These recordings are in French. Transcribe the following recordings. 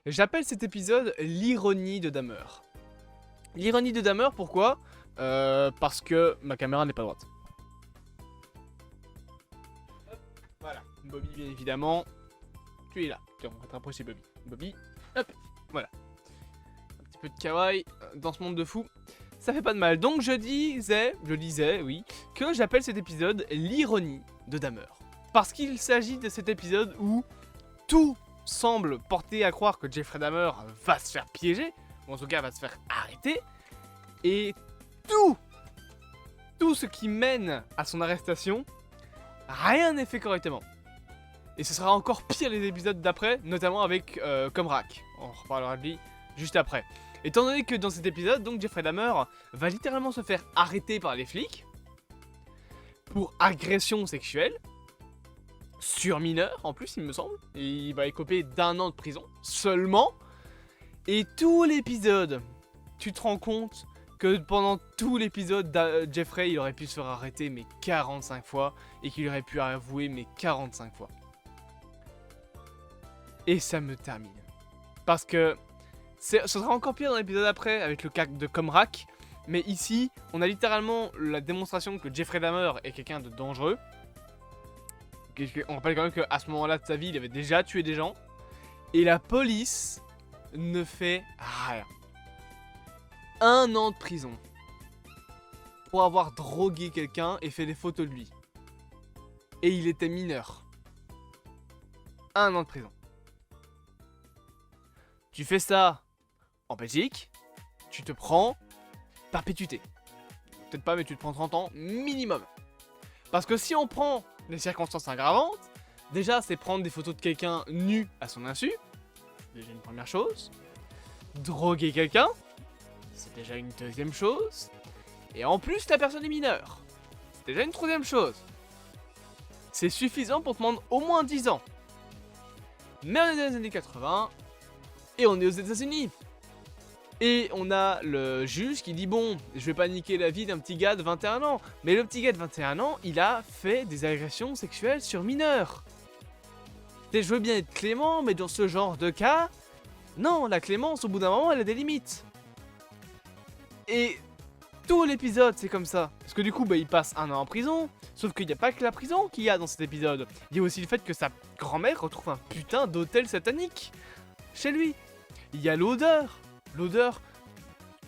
J'appelle cet épisode l'ironie de Dahmer. L'ironie de Dahmer, pourquoi Parce que ma caméra n'est pas droite. Hop, voilà, Bobby bien évidemment. Tu es là. Tiens, on va te rapprocher Bobby. Bobby, hop, voilà. Un petit peu de kawaii dans ce monde de fou. Ça fait pas de mal. Donc je disais, oui, que j'appelle cet épisode l'ironie de Dahmer. Parce qu'il s'agit de cet épisode où tout semble porter à croire que Jeffrey Dahmer va se faire piéger, ou en tout cas va se faire arrêter, et tout ce qui mène à son arrestation, rien n'est fait correctement. Et ce sera encore pire les épisodes d'après, notamment avec Comrack. On reparlera de lui juste après. Étant donné que dans cet épisode, donc Jeffrey Dahmer va littéralement se faire arrêter par les flics pour agression sexuelle sur mineur en plus il me semble, et il va écoper d'1 an de prison seulement. Et tout l'épisode, tu te rends compte que pendant tout l'épisode, Jeffrey il aurait pu se faire arrêter mais 45 fois et qu'il aurait pu avouer mais 45 fois. Et ça me termine. Parce que ce sera encore pire dans l'épisode après avec le cas de Comrack, mais ici on a littéralement la démonstration que Jeffrey Dahmer est quelqu'un de dangereux. On rappelle quand même qu'à ce moment-là de sa vie, il avait déjà tué des gens. Et la police ne fait rien. 1 an de prison. Pour avoir drogué quelqu'un et fait des photos de lui. Et il était mineur. 1 an de prison. Tu fais ça en Belgique, tu te prends perpétuité. Peut-être pas, mais tu te prends 30 ans minimum. Parce que si on prend les circonstances aggravantes, déjà c'est prendre des photos de quelqu'un nu à son insu, déjà une première chose. Droguer quelqu'un, c'est déjà une deuxième chose. Et en plus la personne est mineure, c'est déjà une troisième chose. C'est suffisant pour te demander au moins 10 ans. Mais on est dans les années 80, et on est aux États-Unis. Et on a le juge qui dit bon, je vais pas niquer la vie d'un petit gars de 21 ans. Mais le petit gars de 21 ans, il a fait des agressions sexuelles sur mineurs. Et je veux bien être clément, mais dans ce genre de cas, non, la clémence au bout d'un moment, elle a des limites. Et tout l'épisode, c'est comme ça. Parce que du coup, il passe 1 an en prison. Sauf qu'il n'y a pas que la prison qu'il y a dans cet épisode. Il y a aussi le fait que sa grand-mère retrouve un putain d'hôtel satanique chez lui. Il y a l'odeur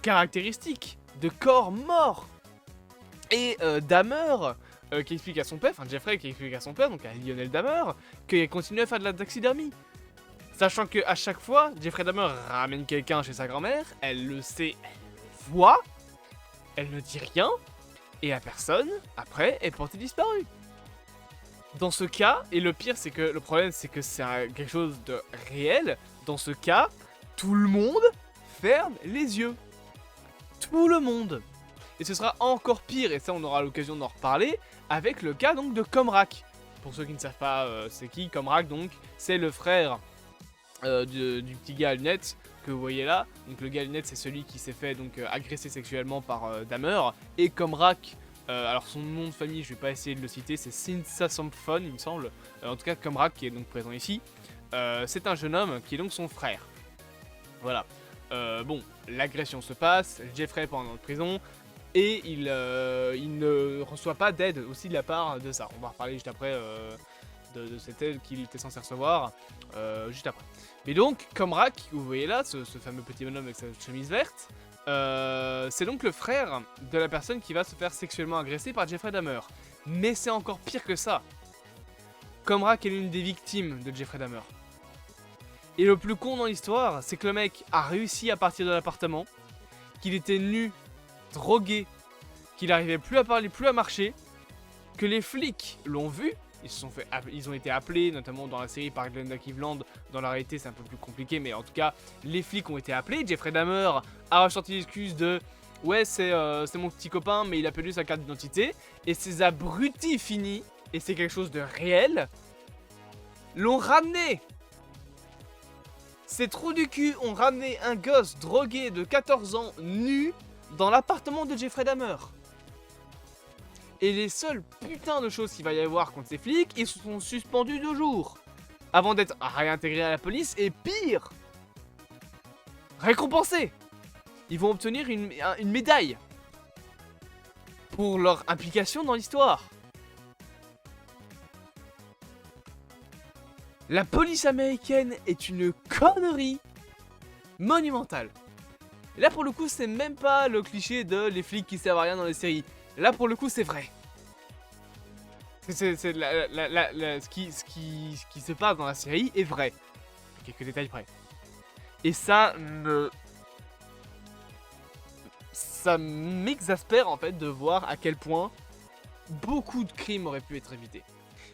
caractéristique de corps mort. Et Dahmer qui explique à son père, enfin Jeffrey qui explique à son père, donc à Lionel Dahmer, qu'il continue à faire de la taxidermie. Sachant que à chaque fois, Jeffrey Dahmer ramène quelqu'un chez sa grand-mère, elle le sait, elle le voit, elle ne dit rien, et la personne, après, est portée disparue. Dans ce cas, et le pire c'est que, le problème c'est que c'est quelque chose de réel, dans ce cas, tout le monde ferme les yeux. Tout le monde. Et ce sera encore pire, et ça on aura l'occasion d'en reparler, avec le cas donc de Comrack. Pour ceux qui ne savent pas c'est qui, Comrack donc, c'est le frère du petit gars à lunettes que vous voyez là. Donc le gars à lunettes c'est celui qui s'est fait donc agresser sexuellement par Dahmer. Et Comrack, alors son nom de famille je vais pas essayer de le citer, c'est Sinsa Samphon il me semble. En tout cas Comrack qui est donc présent ici, c'est un jeune homme qui est donc son frère. Voilà. Bon, l'agression se passe, Jeffrey pendant en prison, et il ne reçoit pas d'aide aussi de la part de ça. On va reparler juste après de cette aide qu'il était censé recevoir, juste après. Mais donc, Comrack, que vous voyez là, ce fameux petit bonhomme avec sa chemise verte, c'est donc le frère de la personne qui va se faire sexuellement agresser par Jeffrey Dahmer. Mais c'est encore pire que ça. Comrack est l'une des victimes de Jeffrey Dahmer. Et le plus con dans l'histoire, c'est que le mec a réussi à partir de l'appartement, qu'il était nu, drogué, qu'il n'arrivait plus à parler, plus à marcher, que les flics l'ont vu, ils ont été appelés, notamment dans la série par Glenda Cleveland, dans la réalité c'est un peu plus compliqué, mais en tout cas, les flics ont été appelés, Jeffrey Dahmer a ressorti l'excuse de « Ouais, c'est mon petit copain, mais il a perdu sa carte d'identité », et ces abrutis finis, et c'est quelque chose de réel, l'ont ramené. Ces trous du cul ont ramené un gosse drogué de 14 ans nu dans l'appartement de Jeffrey Dahmer. Et les seules putains de choses qu'il va y avoir contre ces flics, ils se sont suspendus 2 jours. Avant d'être réintégrés à la police, et pire, récompensés. Ils vont obtenir une médaille pour leur implication dans l'histoire. La police américaine est une connerie monumentale. Et là pour le coup c'est même pas le cliché de les flics qui servent à rien dans les séries. Là pour le coup c'est vrai. C'est ce qui se passe dans la série est vrai. Quelques détails près. Et ça m'exaspère en fait de voir à quel point beaucoup de crimes auraient pu être évités.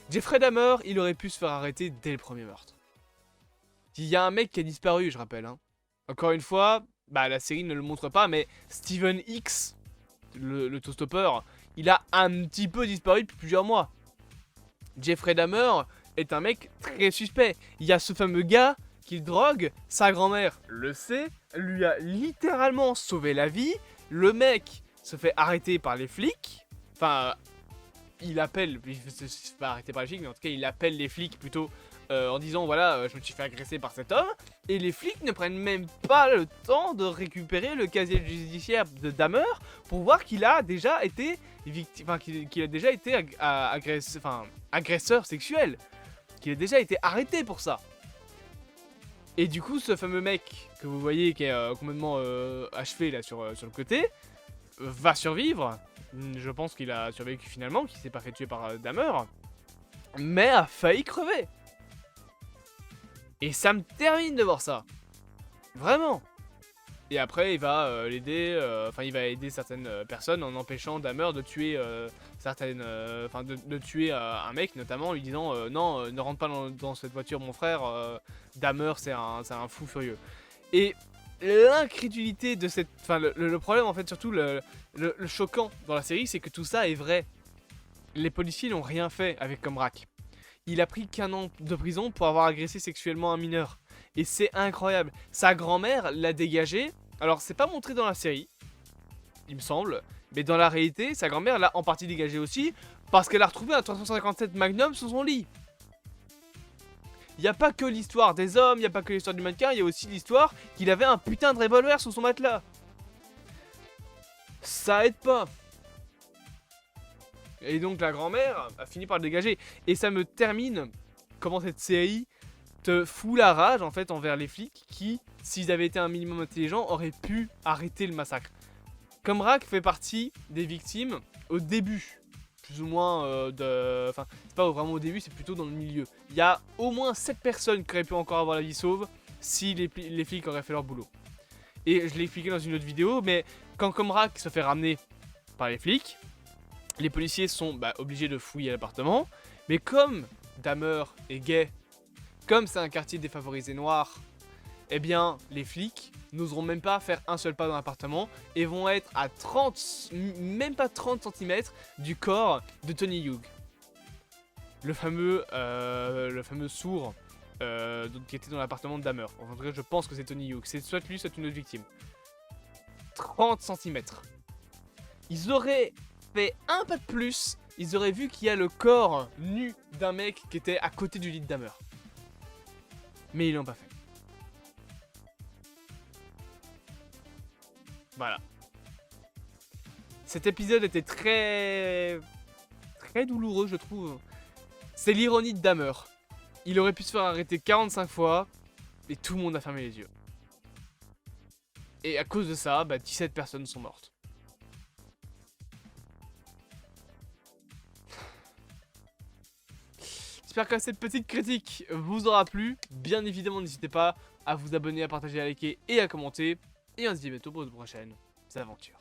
Jeffrey Dahmer, il aurait pu se faire arrêter dès le premier meurtre. Il y a un mec qui a disparu, je rappelle. Hein. Encore une fois, bah la série ne le montre pas, mais Steven X, le toastopper, il a un petit peu disparu depuis plusieurs mois. Jeffrey Dahmer est un mec très suspect. Il y a ce fameux gars qu'il drogue, sa grand-mère le sait, lui a littéralement sauvé la vie. Le mec se fait arrêter par les flics. Enfin, il se fait arrêter par les flics, mais en tout cas il appelle les flics plutôt en disant voilà, je me suis fait agresser par cet homme. Et les flics ne prennent même pas le temps de récupérer le casier judiciaire de Dahmer pour voir qu'il a déjà été qu'il a déjà été agresseur sexuel, qu'il a déjà été arrêté pour ça. Et du coup, ce fameux mec que vous voyez qui est complètement achevé là sur le côté va survivre. Je pense qu'il a survécu finalement, qu'il s'est pas fait tuer par Dahmer, mais a failli crever. Et ça me termine de voir ça. Vraiment. Et après, il va l'aider, il va aider certaines personnes en empêchant Dahmer de tuer de tuer un mec, notamment en lui disant non, ne rentre pas dans cette voiture, mon frère. Dahmer, c'est un fou furieux. Et l'incrédulité de cette, le problème en fait, surtout le choquant dans la série, c'est que tout ça est vrai. Les policiers n'ont rien fait avec Comrack. Il a pris qu'1 an de prison pour avoir agressé sexuellement un mineur. Et c'est incroyable. Sa grand-mère l'a dégagé. Alors, c'est pas montré dans la série, il me semble. Mais dans la réalité, sa grand-mère l'a en partie dégagé aussi. Parce qu'elle a retrouvé un 357 Magnum sous son lit. Il n'y a pas que l'histoire des hommes, il n'y a pas que l'histoire du mannequin. Il y a aussi l'histoire qu'il avait un putain de revolver sous son matelas. Ça aide pas. Et donc la grand-mère a fini par le dégager. Et ça me termine comment cette série te fout la rage en fait envers les flics qui, s'ils avaient été un minimum intelligents, auraient pu arrêter le massacre. Comrack fait partie des victimes au début, plus ou moins Enfin, c'est pas vraiment au début, c'est plutôt dans le milieu. Il y a au moins 7 personnes qui auraient pu encore avoir la vie sauve si les flics auraient fait leur boulot. Et je l'ai expliqué dans une autre vidéo, mais quand Comrack se fait ramener par les flics, les policiers sont obligés de fouiller l'appartement, mais comme Dahmer est gay, comme c'est un quartier défavorisé noir, eh bien les flics n'oseront même pas faire un seul pas dans l'appartement et vont être à 30, même pas 30 cm du corps de Tony Hughes. Le fameux sourd qui était dans l'appartement de Dahmer. En tout cas, je pense que c'est Tony Hughes. C'est soit lui, soit une autre victime. 30 cm. Ils auraient fait un pas de plus, ils auraient vu qu'il y a le corps nu d'un mec qui était à côté du lit de Dahmer. Mais ils l'ont pas fait. Voilà. Cet épisode était très douloureux, je trouve. C'est l'ironie de Dahmer. Il aurait pu se faire arrêter 45 fois et tout le monde a fermé les yeux. Et à cause de ça, 17 personnes sont mortes. J'espère que cette petite critique vous aura plu. Bien évidemment, n'hésitez pas à vous abonner, à partager, à liker et à commenter. Et on se dit à bientôt pour de prochaines aventures.